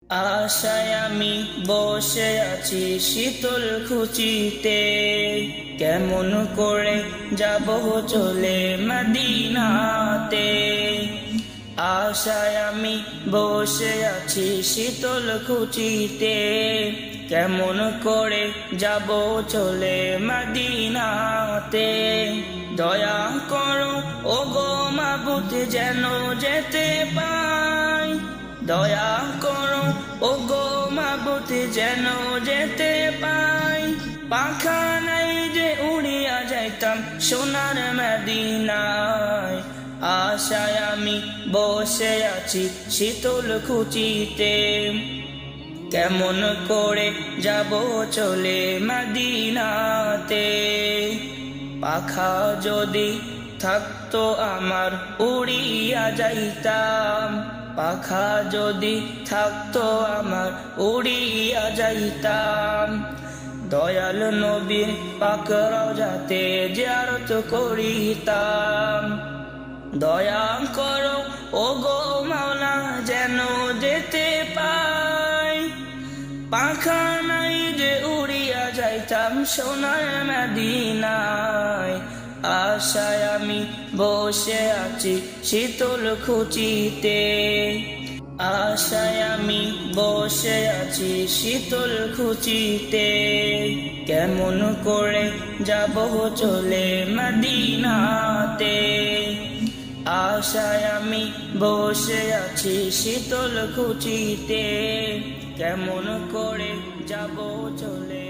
আশায় আমি বসে আছি শীতল খুঁচিতে, কেমন করে যাব চলে মদিনাতে। আশায় আমি বসে আছি শীতল খুঁচিতে, কেমন করে যাব চলে মদিনাতে। দয়া করো ও গো মাবুদ যেন যেতে পাই, দয়া করো ও গো মাবুদ যেন যেতে পাই। পাখা নাই যে উড়িয়া যাইতাম সোনার মদিনায়। আশায় আমি বসে আছি শীতল খুঁচিতে, কেমন করে যাব চলে মদিনাতে। পাখা যদি থাকতো আমার উড়িয়া যাইতাম, পাখা যদি থাকতো আমার উড়িয়া যাইতাম। দয়াল নবীর পাক রওজাতে জিয়ারত করিতাম। দয়া করো ও গো মাওলা যেন যেতে পাই। পাখা নাই যে উড়িয়া যাইতাম সোনার মদিনায়। আশায় আমি বসে আছি শীতল খুঁচিতে, আশায় আমি বসে আছি শীতল খুঁচিতে, কেমন করে যাব চলে মদিনাতে। আশায় আমি বসে আছি শীতল খুঁচিতে, কেমন করে যাব চলে